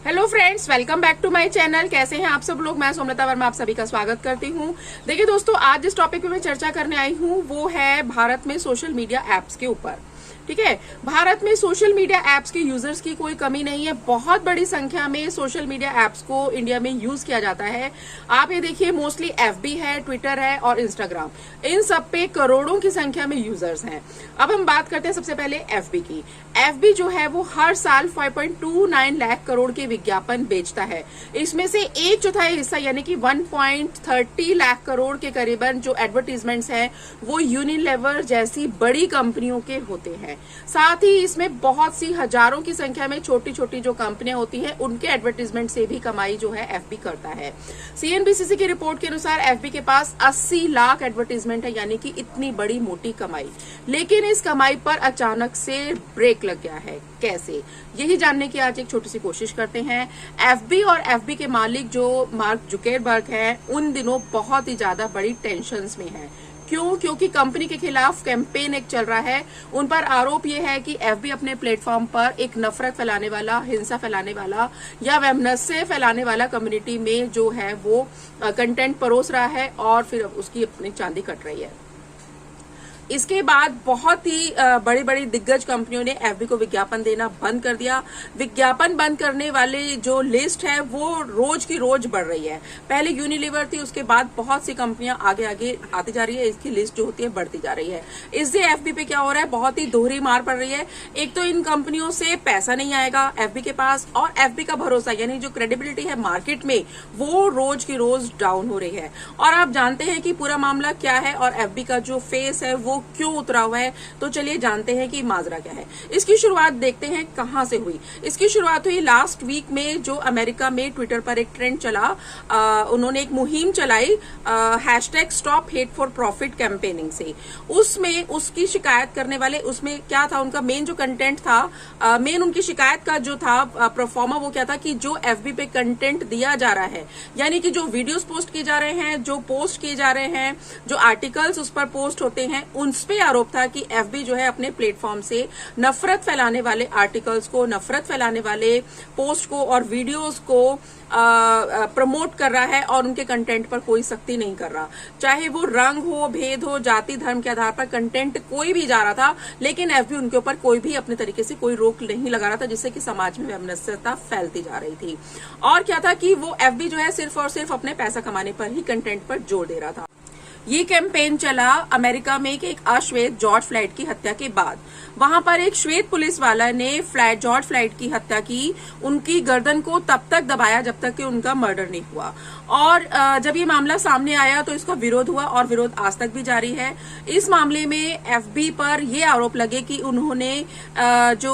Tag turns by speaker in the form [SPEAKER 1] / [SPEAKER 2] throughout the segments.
[SPEAKER 1] Hello friends, welcome back to my channel. कैसे हैं आप सब लोग? मैं सोमलता वर्मा आप सभी का स्वागत करती हूं। देखिए दोस्तों, आज जिस टॉपिक पे मैं चर्चा करने आई हूं वो है भारत में सोशल मीडिया एप्स के ऊपर। ठीक है, भारत में सोशल मीडिया एप्स के यूजर्स की कोई कमी नहीं है। बहुत बड़ी संख्या में सोशल मीडिया एप्स को इंडिया में यूज किया जाता है। आप ये देखिए, मोस्टली एफबी है, ट्विटर है और इंस्टाग्राम, इन सब पे करोड़ों की संख्या में यूजर्स हैं। अब हम बात करते हैं सबसे पहले एफबी की। एफबी जो है वो हर साल 5.29 लाख करोड़ के विज्ञापन बेचता है। इसमें से एक चौथाई हिस्सा यानी कि 1.30 लाख करोड़ के करीबन जो एडवर्टीजमेंट्स हैं वो यूनिलीवर जैसी बड़ी कंपनियों के होते हैं। साथ ही इसमें बहुत सी हजारों की संख्या में छोटी छोटी जो कंपनियां होती हैं उनके एडवर्टीजमेंट से भी कमाई जो है एफबी करता है। सीएनबीसी की रिपोर्ट के अनुसार एफबी के पास 80 लाख एडवर्टीजमेंट है, यानी कि इतनी बड़ी मोटी कमाई। लेकिन इस कमाई पर अचानक से ब्रेक लग गया है। कैसे, यही जानने की आज एक छोटी सी कोशिश करते हैं। एफबी और एफबी के मालिक जो मार्क जुकरबर्ग हैं उन दिनों बहुत ही ज्यादा बड़ी टेंशन्स में हैं। क्यों? क्योंकि कंपनी के खिलाफ कैंपेन एक चल रहा है। उन पर आरोप ये है कि एफबी अपने प्लेटफॉर्म पर एक नफरत फैलाने वाला, हिंसा फैलाने वाला या वैमनस्य फैलाने वाला कम्युनिटी में जो है वो कंटेंट परोस रहा है और फिर उसकी अपनी चांदी कट रही है। इसके बाद बहुत ही बड़ी बड़ी दिग्गज कंपनियों ने एफबी को विज्ञापन देना बंद कर दिया। विज्ञापन बंद करने वाले जो लिस्ट है वो रोज की रोज बढ़ रही है। पहले यूनिलीवर थी, उसके बाद बहुत सी कंपनियां आगे आगे आती जा रही है। इसकी लिस्ट जो होती है बढ़ती जा रही है। इससे एफबी पे क्या हो रहा है, बहुत ही दोहरी मार पड़ रही है। एक तो इन कंपनियों से पैसा नहीं आएगा एफबी के पास, और एफबी का भरोसा यानी जो क्रेडिबिलिटी है मार्केट में वो रोज की रोज डाउन हो रही है। और आप जानते हैं कि पूरा मामला क्या है और एफबी का जो फेस है वो क्यों उतरा हुआ है। तो चलिए जानते हैं कि माजरा क्या है। इसकी शुरुआत देखते हैं कहां से हुई। इसकी शुरुआत हुई लास्ट वीक में, जो अमेरिका में ट्विटर पर एक ट्रेंड चला। उन्होंने एक मुहिम चलाई #stop hate for profit campaigning से। उसमें उसकी शिकायत करने वाले, उसमें क्या था उनका मेन जो कंटेंट था, मेन उनकी शिकायत का जो था परफॉर्मा वो क्या था कि जो एफबी पे कंटेंट दिया जा रहा है, यानी कि जो वीडियोस पोस्ट किए जा रहे हैं, जो पोस्ट किए जा रहे हैं, जो आर्टिकल्स उस पर पोस्ट होते हैं, उन पे आरोप था कि एफबी जो है अपने प्लेटफॉर्म से नफरत फैलाने वाले आर्टिकल्स को, नफरत फैलाने वाले पोस्ट को और वीडियोस को प्रमोट कर रहा है और उनके कंटेंट पर कोई सख्ती नहीं कर रहा। चाहे वो रंग हो, भेद हो, जाति धर्म के आधार पर कंटेंट कोई भी जा रहा था, लेकिन एफबी उनके ऊपर कोई भी अपने तरीके से कोई रोक नहीं लगा रहा था, जिससे कि समाज में वैमनस्यता फैलती जा रही थी। और क्या था कि वो एफबी जो है सिर्फ और सिर्फ अपने पैसा कमाने पर ही कंटेंट पर जोर दे रहा था। ये कैंपेन चला अमेरिका में एक अश्वेत जॉर्ज फ्लॉयड की हत्या के बाद। वहां पर एक श्वेत पुलिस वाला ने जॉर्ज फ्लॉयड की हत्या की। उनकी गर्दन को तब तक दबाया जब तक कि उनका मर्डर नहीं हुआ। और जब ये मामला सामने आया तो इसका विरोध हुआ और विरोध आज तक भी जारी है। इस मामले में एफबी पर ये आरोप लगे कि उन्होंने जो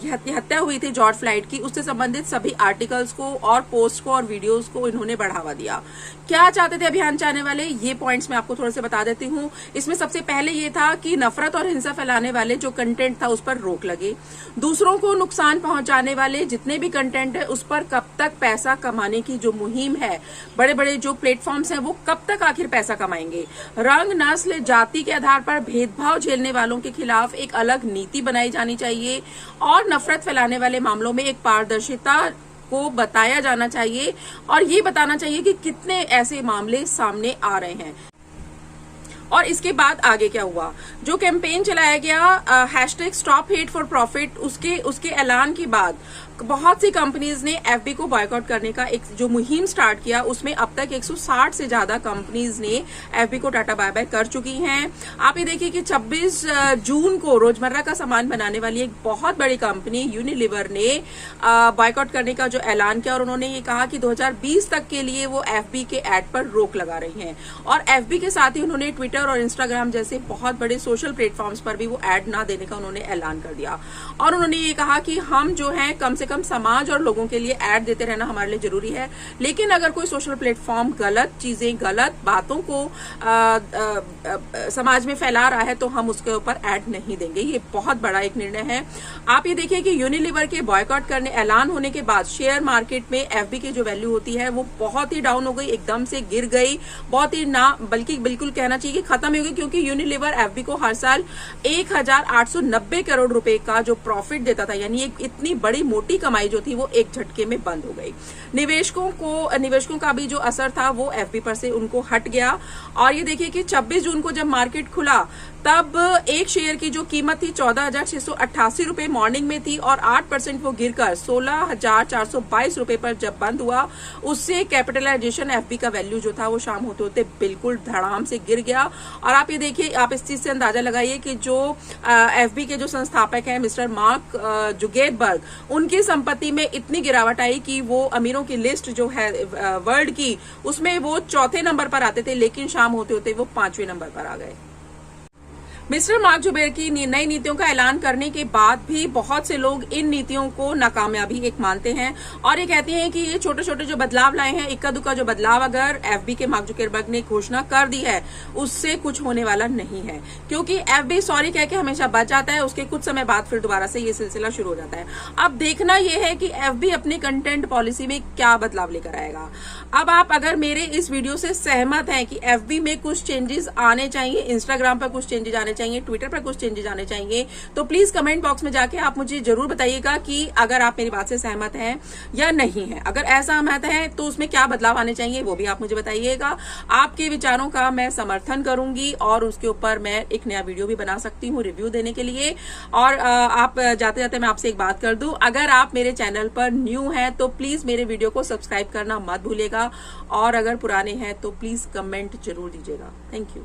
[SPEAKER 1] हत्या हुई थी जॉर्ज फ्लॉयड की, उससे संबंधित सभी आर्टिकल्स को और पोस्ट को और वीडियोस को इन्होंने बढ़ावा दिया। क्या चाहते थे अभियान चाहने वाले, ये पॉइंट्स मैं आपको थोड़ा से बता देती हूँ। इसमें सबसे पहले ये था कि नफरत और हिंसा फैलाने वाले जो कंटेंट था उस पर रोक लगे। दूसरों को नुकसान पहुंचाने वाले जितने भी कंटेंट है उस पर कब तक पैसा कमाने की जो मुहिम है, बड़े बड़े जो प्लेटफॉर्म्स हैं वो कब तक आखिर पैसा कमाएंगे। रंग, नस्ल, जाति के आधार पर भेदभाव झेलने वालों के खिलाफ एक अलग नीति बनाई जानी चाहिए और नफरत फैलाने वाले मामलों में एक पारदर्शिता को बताया जाना चाहिए और ये बताना चाहिए कि कितने ऐसे मामले सामने आ रहे हैं। और इसके बाद आगे क्या हुआ, जो कैंपेन चलाया गया #स्टॉप हेट फॉर प्रॉफिट, उसके ऐलान के बाद बहुत सी कंपनीज ने एफबी को बॉयकॉट करने का एक जो मुहिम स्टार्ट किया, उसमें अब तक 160 से ज्यादा कंपनीज ने एफबी को टाटा बाय बाय कर चुकी हैं। आप ये देखिए कि 26 जून को रोजमर्रा का सामान बनाने वाली एक बहुत बड़ी कंपनी यूनिलीवर ने बॉयकॉट करने का जो ऐलान किया और उन्होंने ये कहा कि 2020 तक के लिए वो एफबी के एड पर रोक लगा रही हैं। और एफबी के साथ ही उन्होंने ट्विटर और इंस्टाग्राम जैसे बहुत बड़े सोशल प्लेटफॉर्म्स पर भी वो एड ना देने का उन्होंने ऐलान कर दिया। और उन्होंने ये कहा कि हम जो है कम से कम समाज और लोगों के लिए ऐड देते रहना हमारे लिए जरूरी है, लेकिन अगर कोई सोशल प्लेटफॉर्म गलत चीजें, गलत बातों को समाज में फैला रहा है तो हम उसके ऊपर ऐड नहीं देंगे। ये बहुत बड़ा एक निर्णय है। आप ये देखिए कि यूनिलीवर के बॉयकॉट करने ऐलान होने के बाद शेयर मार्केट में एफबी की जो वैल्यू होती है वो बहुत ही डाउन हो गई, एकदम से गिर गई, बहुत ही ना बल्कि बिल्कुल कहना चाहिए कि खत्म हो गई, क्योंकि यूनिलीवर एफबी को हर साल 1890 करोड़ रुपए का जो प्रॉफिट देता था, यानी एक इतनी बड़ी मोटी मोटी कमाई जो थी वो एक झटके में बंद हो गई। निवेशकों का भी जो असर था वो एफबी पर से उनको हट गया। और ये देखिए कि 26 जून को जब मार्केट खुला तब एक शेयर की जो कीमत थी 14,688 रुपए मॉर्निंग में थी और 8% वो गिरकर 16,422 रुपए पर जब बंद हुआ। उससे कैपिटलाइजेशन एफबी का वैल्यू जो था वो शाम होते होते बिल्कुल धड़ाम से गिर गया। और आप ये देखिए, आप इस चीज से अंदाजा लगाइए कि जो एफबी के जो संस्थापक हैं मिस्टर मार्क जुगेरबर्ग, उनकी संपत्ति में इतनी गिरावट आई कि वो अमीरों की लिस्ट जो है वर्ल्ड की, उसमें वो चौथे नंबर पर आते थे, लेकिन शाम होते होते वो 5वें नंबर पर आ गए। मिस्टर मार्क जुगेरबर्ग की नई नीतियों का ऐलान करने के बाद भी बहुत से लोग इन नीतियों को नाकामयाबी एक मानते हैं और ये कहते हैं कि ये छोटे छोटे जो बदलाव लाए हैं, इक्का दुक्का जो बदलाव अगर एफबी के मार्क जुगेरबर्ग ने घोषणा कर दी है उससे कुछ होने वाला नहीं है, क्योंकि एफबी सॉरी कह के हमेशा बच जाता है, उसके कुछ समय बाद फिर दोबारा से ये सिलसिला शुरू हो जाता है। अब देखना यह है कि एफबी अपनी कंटेंट पॉलिसी में क्या बदलाव लेकर आएगा। अब आप अगर मेरे इस वीडियो से सहमत हैं कि एफबी में कुछ चेंजेस आने चाहिए, इंस्टाग्राम पर कुछ चेंजेस आने चाहिए, ट्विटर पर कुछ चेंजेस आने चाहिए, तो प्लीज कमेंट बॉक्स में जाके आप मुझे जरूर बताइएगा कि अगर आप मेरी बात से सहमत हैं या नहीं है। अगर असहमत हैं तो उसमें क्या बदलाव आने चाहिए वो भी आप मुझे बताइएगा। आपके विचारों का मैं समर्थन करूंगी और उसके ऊपर मैं एक नया वीडियो भी बना सकती हूँ रिव्यू देने के लिए। और आप जाते जाते मैं आपसे एक बात कर दूं, अगर आप मेरे चैनल पर न्यू हैं तो प्लीज मेरे वीडियो को सब्सक्राइब करना मत भूलिएगा और अगर पुराने हैं तो प्लीज कमेंट जरूर दीजिएगा। Thank you.